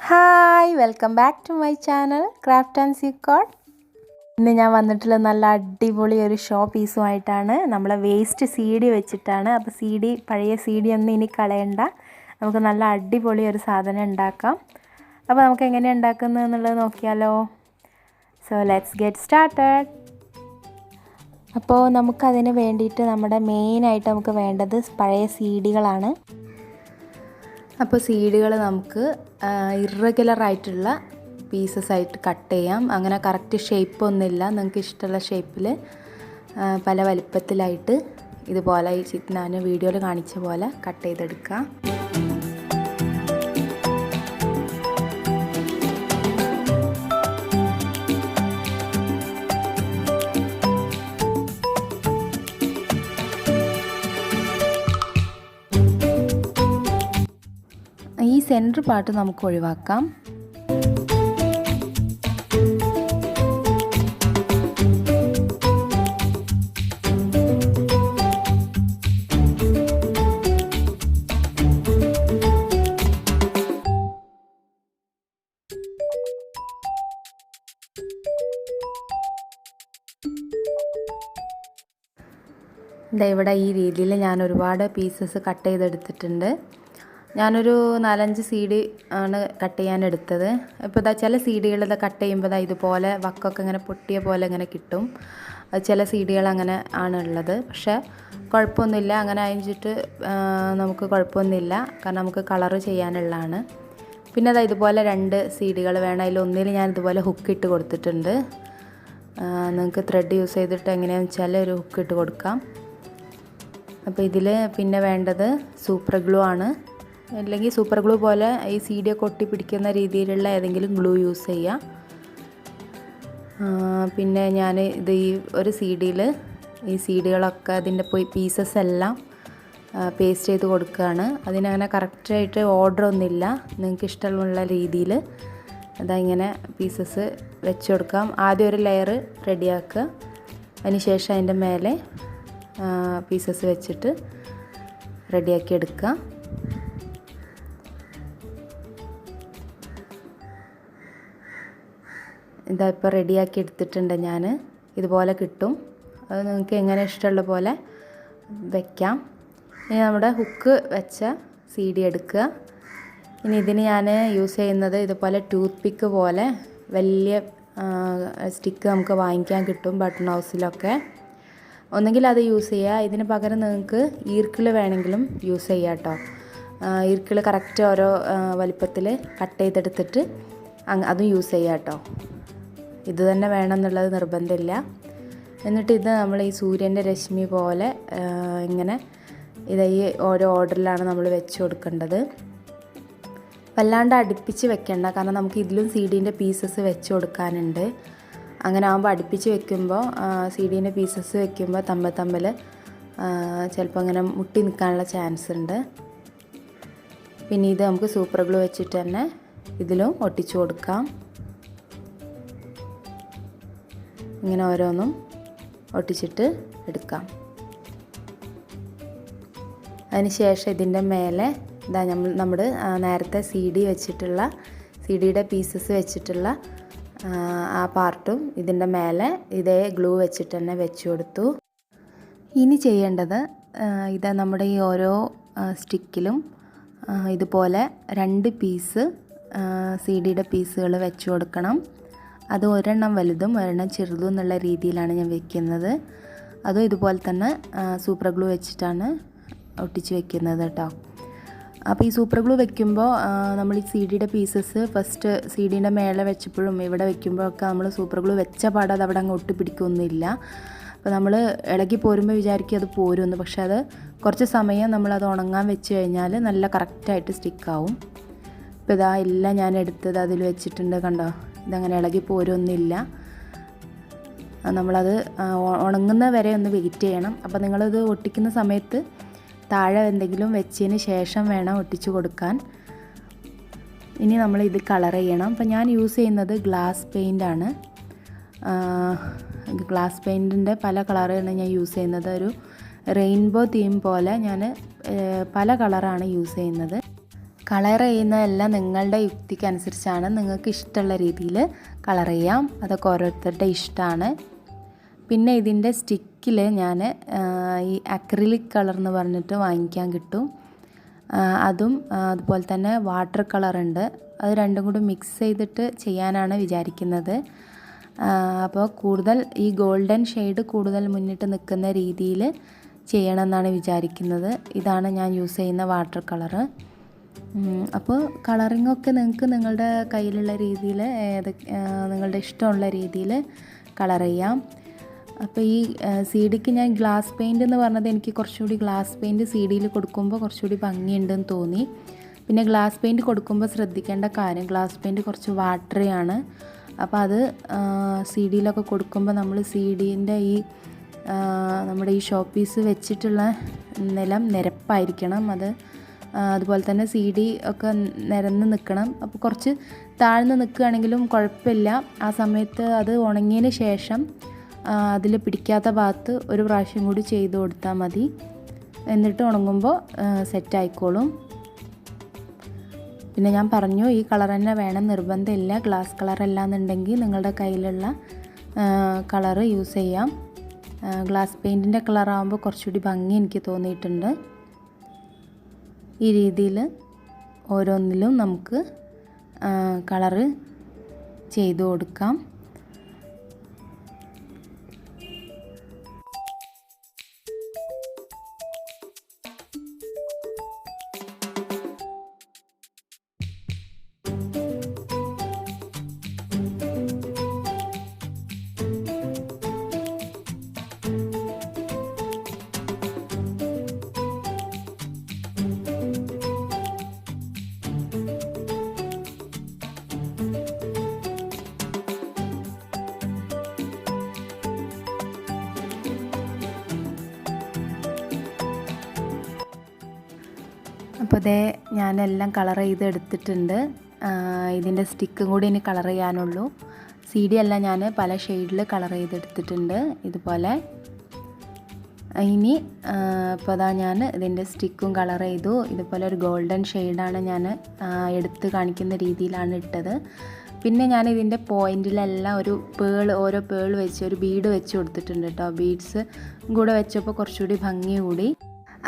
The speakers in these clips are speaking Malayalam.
Hi welcome back to my channel craft and സീക്കോട്ട്. ഇന്ന് ഞാൻ വന്നിട്ടുള്ള നല്ല അടിപൊളി ഒരു ഷോ പീസുമായിട്ടാണ്. നമ്മളെ വേസ്റ്റ് സി ഡി വെച്ചിട്ടാണ്. അപ്പോൾ പഴയ സി ഡി ഒന്നും ഇനി കളയണ്ട, നമുക്ക് നല്ല അടിപൊളി ഒരു സാധനം ഉണ്ടാക്കാം. അപ്പോൾ നമുക്ക് എങ്ങനെയാണ് ഉണ്ടാക്കുന്നത് എന്നുള്ളത് നോക്കിയാലോ. So let's get started. അപ്പോൾ നമുക്കതിന് വേണ്ടിയിട്ട് നമ്മുടെ മെയിനായിട്ട് നമുക്ക് വേണ്ടത് പഴയ സി ഡികളാണ്. അപ്പോൾ സീഡുകൾ നമുക്ക് ഇറഗുലറായിട്ടുള്ള പീസസ് ആയിട്ട് കട്ട് ചെയ്യാം. അങ്ങനെ കറക്റ്റ് ഷേപ്പൊന്നുമില്ല, നിങ്ങൾക്ക് ഇഷ്ടമുള്ള ഷേപ്പിൽ പല വലിപ്പത്തിലായിട്ട് ഇതുപോലെ ഞാൻ വീഡിയോയിൽ കാണിച്ച പോലെ കട്ട് ചെയ്തെടുക്കാം. ഈ സെൻറ്റർ പാർട്ട് നമുക്ക് ഒഴിവാക്കാം. ഇവിടെ ഈ രീതിയിൽ ഞാൻ ഒരുപാട് പീസസ് കട്ട് ചെയ്തെടുത്തിട്ടുണ്ട്. ഞാനൊരു 4-5 സി ഡി ആണ് കട്ട് ചെയ്യാൻ എടുത്തത്. ഇപ്പോൾ ചില സി ഡികൾ കട്ട് ചെയ്യുമ്പോൾ ഇതുപോലെ വക്കൊക്കെ ഇങ്ങനെ പൊട്ടിയ പോലെ ഇങ്ങനെ കിട്ടും. ചില സി ഡികൾ അങ്ങനെ ആണുള്ളത്. പക്ഷേ കുഴപ്പമൊന്നുമില്ല, അങ്ങനെ അയച്ചിട്ട് നമുക്ക് കുഴപ്പമൊന്നുമില്ല, കാരണം നമുക്ക് കളറ് ചെയ്യാനുള്ളതാണ്. പിന്നെ ഇതുപോലെ 2 സി ഡികൾ വേണം. അതിലൊന്നിൽ ഞാൻ ഇതുപോലെ ഹുക്ക് ഇട്ട് കൊടുത്തിട്ടുണ്ട്. നിങ്ങൾക്ക് ത്രെഡ് യൂസ് ചെയ്തിട്ട് എങ്ങനെയാണെന്ന് വെച്ചാൽ ഒരു ഹുക്ക് ഇട്ട് കൊടുക്കാം. അപ്പോൾ ഇതിൽ പിന്നെ വേണ്ടത് സൂപ്പർ ഗ്ലൂ ആണ്. അല്ലെങ്കിൽ സൂപ്പർ ഗ്ലൂ പോലെ ഈ സി ഡി ഒക്കെ ഒട്ടി പിടിക്കുന്ന രീതിയിലുള്ള ഏതെങ്കിലും ഗ്ലൂ യൂസ് ചെയ്യാം. പിന്നെ ഞാൻ ഈ ഒരു സി ഡിയിൽ ഈ സി ഡികളൊക്കെ അതിൻ്റെ പീസസ് എല്ലാം പേസ്റ്റ് ചെയ്ത് കൊടുക്കുകയാണ്. അതിനങ്ങനെ കറക്റ്റായിട്ട് ഓർഡർ ഒന്നുമില്ല, നിങ്ങൾക്ക് ഇഷ്ടമുള്ള രീതിയിൽ ഇങ്ങനെ പീസസ് വെച്ച് കൊടുക്കാം. ആദ്യം ഒരു ലെയർ റെഡിയാക്കുക, അതിന് ശേഷം അതിൻ്റെ മേലെ പീസസ് വെച്ചിട്ട് റെഡിയാക്കി എടുക്കുക. ഇപ്പോൾ റെഡിയാക്കി എടുത്തിട്ടുണ്ട് ഞാൻ. ഇതുപോലെ കിട്ടും. അത് നിങ്ങൾക്ക് എങ്ങനെ ഇഷ്ടമുള്ള പോലെ വയ്ക്കാം. ഇനി നമ്മുടെ ഹുക്ക് വെച്ച സി ഡി എടുക്കുക. ഇനി ഇതിന് ഞാൻ യൂസ് ചെയ്യുന്നത് ഇതുപോലെ ടൂത്ത് പിക്ക് പോലെ വലിയ സ്റ്റിക്ക് നമുക്ക് വാങ്ങിക്കാൻ കിട്ടും ബട്ടൺ ഹൗസിലൊക്കെ. ഒന്നെങ്കിൽ അത് യൂസ് ചെയ്യുക, ഇതിന് പകരം നിങ്ങൾക്ക് ഈർക്കിൾ വേണമെങ്കിലും യൂസ് ചെയ്യാം കേട്ടോ. ഈർക്കിൾ കറക്റ്റ് ഓരോ വലിപ്പത്തിൽ കട്ട് ചെയ്തെടുത്തിട്ട് അതും യൂസ് ചെയ്യാം കേട്ടോ. ഇത് തന്നെ വേണം എന്നുള്ളത് നിർബന്ധമില്ല. എന്നിട്ട് ഇത് നമ്മൾ ഈ സൂര്യൻ്റെ രശ്മി പോലെ ഇങ്ങനെ ഈ ഓരോ ഓർഡറിലാണ് നമ്മൾ വെച്ച് കൊടുക്കേണ്ടത്. വല്ലാണ്ട് അടുപ്പിച്ച് വെക്കേണ്ട, കാരണം നമുക്ക് ഇതിലും സി ഡീൻ്റെ പീസസ് വെച്ച് കൊടുക്കാനുണ്ട്. അങ്ങനെ ആകുമ്പോൾ അടുപ്പിച്ച് വെക്കുമ്പോൾ സി ഡീൻ്റെ പീസസ് വെക്കുമ്പോൾ തമ്മിൽ ചിലപ്പോൾ അങ്ങനെ മുട്ടി നിൽക്കാനുള്ള ചാൻസ് ഉണ്ട്. പിന്നെ ഇത് നമുക്ക് സൂപ്പർ ഗ്ലൂ വെച്ചിട്ട് തന്നെ ഇതിലും ഒട്ടിച്ചു കൊടുക്കാം. ഇങ്ങനെ ഓരോന്നും ഒട്ടിച്ചിട്ട് എടുക്കാം. അതിന് ശേഷം ഇതിൻ്റെ മേലെ നമ്മൾ നേരത്തെ സി ഡിയുടെ പീസസ് വെച്ചിട്ടുള്ള ആ പാർട്ടും ഇതിൻ്റെ മേലെ ഇതേ ഗ്ലൂ വെച്ചിട്ട് തന്നെ വെച്ച് കൊടുത്തു. ഇനി ചെയ്യേണ്ടത് നമ്മുടെ ഈ ഓരോ സ്റ്റിക്കിലും ഇതുപോലെ 2 പീസ് സി ഡിയുടെ പീസുകൾ വെച്ച് കൊടുക്കണം. അത് ഒരെണ്ണം വലുതും ഒരെണ്ണം ചെറുതും എന്നുള്ള രീതിയിലാണ് ഞാൻ വെക്കുന്നത്. അതും ഇതുപോലെ തന്നെ സൂപ്പർ ഗ്ലൂ വെച്ചിട്ടാണ് ഒട്ടിച്ച് വെക്കുന്നത് കേട്ടോ. അപ്പോൾ ഈ സൂപ്പർ ഗ്ലൂ വെക്കുമ്പോൾ നമ്മൾ ഈ സി ഡിയുടെ പീസസ് ഫസ്റ്റ് സി ഡീൻ്റെ മേലെ വെച്ചപ്പോഴും ഇവിടെ വെക്കുമ്പോഴൊക്കെ നമ്മൾ സൂപ്പർ ഗ്ലൂ വെച്ച പാട് അത് അവിടെ അങ്ങ് ഒട്ടിപ്പിടിക്കൊന്നുമില്ല. അപ്പോൾ നമ്മൾ ഇളകി പോരുമ്പോൾ വിചാരിക്കും അത് പോരുമെന്ന്, പക്ഷെ അത് കുറച്ച് സമയം നമ്മളത് ഉണങ്ങാൻ വെച്ച് കഴിഞ്ഞാൽ നല്ല കറക്റ്റായിട്ട് സ്റ്റിക്കാവും. ഇപ്പോൾ എല്ലാം ഞാൻ എടുത്തത് അതിൽ വെച്ചിട്ടുണ്ട്, കണ്ടോ, ഇതങ്ങനെ ഇളകി പോരൊന്നുമില്ല. നമ്മളത് ഉണങ്ങുന്ന വരെ ഒന്ന് വെയിറ്റ് ചെയ്യണം. അപ്പോൾ നിങ്ങളിത് ഒട്ടിക്കുന്ന സമയത്ത് താഴെ എന്തെങ്കിലും വെച്ചതിന് ശേഷം വേണം ഒട്ടിച്ചു കൊടുക്കാൻ. ഇനി നമ്മളിത് കളർ ചെയ്യണം. അപ്പോൾ ഞാൻ യൂസ് ചെയ്യുന്നത് ഗ്ലാസ് പെയിൻ്റാണ്. ഗ്ലാസ് പെയിൻറ്റിൻ്റെ പല കളറാണ് ഞാൻ യൂസ് ചെയ്യുന്നത്. ഒരു റെയിൻബോ തീം പോലെ ഞാൻ പല കളറാണ് യൂസ് ചെയ്യുന്നത്. കളർ ചെയ്യുന്നതെല്ലാം നിങ്ങളുടെ യുക്തിക്കനുസരിച്ചാണ്. നിങ്ങൾക്ക് ഇഷ്ടമുള്ള രീതിയിൽ കളർ ചെയ്യാം. അതൊക്കെ ഓരോരുത്തരുടെ ഇഷ്ടമാണ്. പിന്നെ ഇതിൻ്റെ സ്റ്റിക്കിൽ ഞാൻ ഈ അക്രിലിക് കളർ എന്ന് പറഞ്ഞിട്ട് വാങ്ങിക്കാൻ കിട്ടും. അതും അതുപോലെ തന്നെ വാട്ടർ കളറുണ്ട്. അത് രണ്ടും കൂടി മിക്സ് ചെയ്തിട്ട് ചെയ്യാനാണ് വിചാരിക്കുന്നത്. അപ്പോൾ കൂടുതൽ ഈ ഗോൾഡൻ ഷെയ്ഡ് കൂടുതൽ മുന്നിട്ട് നിൽക്കുന്ന രീതിയിൽ ചെയ്യണമെന്നാണ് വിചാരിക്കുന്നത്. ഇതാണ് ഞാൻ യൂസ് ചെയ്യുന്ന വാട്ടർ കളറ്. അപ്പോൾ കളറിങ്ങൊക്കെ നിങ്ങൾക്ക് നിങ്ങളുടെ കയ്യിലുള്ള രീതിയിൽ നിങ്ങളുടെ ഇഷ്ടമുള്ള രീതിയിൽ കളർ ചെയ്യാം. അപ്പോൾ ഈ സി ഡിക്ക് ഞാൻ ഗ്ലാസ് പെയിൻറ്റ് എന്ന് പറഞ്ഞത് എനിക്ക് കുറച്ചുകൂടി ഗ്ലാസ് പെയിൻറ്റ് സി ഡിയിൽ കൊടുക്കുമ്പോൾ കുറച്ചുകൂടി ഭംഗിയുണ്ടെന്ന് തോന്നി. പിന്നെ ഗ്ലാസ് പെയിൻറ്റ് കൊടുക്കുമ്പോൾ ശ്രദ്ധിക്കേണ്ട കാര്യം, ഗ്ലാസ് പെയിൻറ്റ് കുറച്ച് വാട്ടറിയാണ്. അപ്പോൾ അത് സി ഡിയിലൊക്കെ കൊടുക്കുമ്പോൾ നമ്മൾ സി ഡീൻ്റെ ഈ നമ്മുടെ ഈ ഷോ പീസ് വെച്ചിട്ടുള്ള നിലം നിരപ്പായിരിക്കണം. അതുപോലെ തന്നെ സി ഡി ഒക്കെ നിരന്ന് നിൽക്കണം. അപ്പോൾ കുറച്ച് താഴ്ന്ന് നിൽക്കുകയാണെങ്കിലും കുഴപ്പമില്ല. ആ സമയത്ത് അത് ഉണങ്ങിയതിന് ശേഷം അതിൽ പിടിക്കാത്ത ഭാഗത്ത് ഒരു പ്രാവശ്യം കൂടി ചെയ്ത് കൊടുത്താൽ മതി. എന്നിട്ട് ഉണങ്ങുമ്പോൾ സെറ്റായിക്കോളും. പിന്നെ ഞാൻ പറഞ്ഞു ഈ കളർ തന്നെ വേണം നിർബന്ധമില്ല. ഗ്ലാസ് കളർ അല്ലാന്നുണ്ടെങ്കിൽ നിങ്ങളുടെ കയ്യിലുള്ള കളറ് യൂസ് ചെയ്യാം. ഗ്ലാസ് പെയിൻറ്റിൻ്റെ കളറാകുമ്പോൾ കുറച്ചുകൂടി ഭംഗി എനിക്ക് തോന്നിയിട്ടുണ്ട്. ഈ രീതിയിൽ ഓരോന്നിലും നമുക്ക് കളറ് ചെയ്തു കൊടുക്കാം. അപ്പോൾ അതേ ഞാനെല്ലാം കളർ ചെയ്ത് എടുത്തിട്ടുണ്ട്. ഇതിൻ്റെ സ്റ്റിക്കും കൂടി ഇനി കളർ ചെയ്യാനുള്ളൂ. സി ഡി എല്ലാം ഞാൻ പല ഷെയ്ഡിൽ കളർ ചെയ്തെടുത്തിട്ടുണ്ട് ഇതുപോലെ. ഇനി ഇപ്പോൾ അതാ ഞാൻ ഇതിൻ്റെ സ്റ്റിക്കും കളർ ചെയ്തു. ഇതുപോലെ ഒരു ഗോൾഡൻ ഷെയ്ഡാണ് ഞാൻ എടുത്ത് കാണിക്കുന്ന രീതിയിലാണ് ഇട്ടത്. പിന്നെ ഞാൻ ഇതിൻ്റെ പോയിൻറ്റിലെല്ലാം ഒരു ഓരോ പേൾ വെച്ച് ഒരു ബീഡ് വെച്ച് കൊടുത്തിട്ടുണ്ട് കേട്ടോ. ബീഡ്സ് കൂടെ വെച്ചപ്പോൾ കുറച്ചുകൂടി ഭംഗി കൂടി.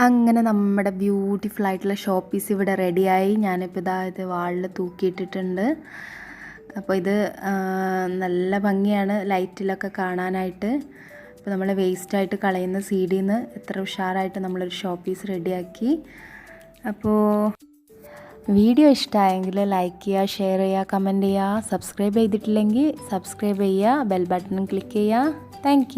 അങ്ങനെ നമ്മുടെ ബ്യൂട്ടിഫുൾ ആയിട്ടുള്ള ഷോ പീസ് ഇവിടെ റെഡിയായി. ഞാനിപ്പോൾ ഇത് വാളിൽ തൂക്കിയിട്ടിട്ടുണ്ട്. അപ്പോൾ ഇത് നല്ല ഭംഗിയാണ് ലൈറ്റിലൊക്കെ കാണാനായിട്ട്. അപ്പോൾ നമ്മൾ വേസ്റ്റായിട്ട് കളയുന്ന സി ഡിയിൽ നിന്ന് എത്ര ഉഷാറായിട്ട് നമ്മളൊരു ഷോ പീസ് റെഡിയാക്കി. അപ്പോൾ വീഡിയോ ഇഷ്ടമായെങ്കിൽ ലൈക്ക് ചെയ്യുക, ഷെയർ ചെയ്യുക, കമൻറ്റ് ചെയ്യുക. സബ്സ്ക്രൈബ് ചെയ്തിട്ടില്ലെങ്കിൽ സബ്സ്ക്രൈബ് ചെയ്യുക, ബെൽ ബട്ടൺ ക്ലിക്ക് ചെയ്യുക. താങ്ക്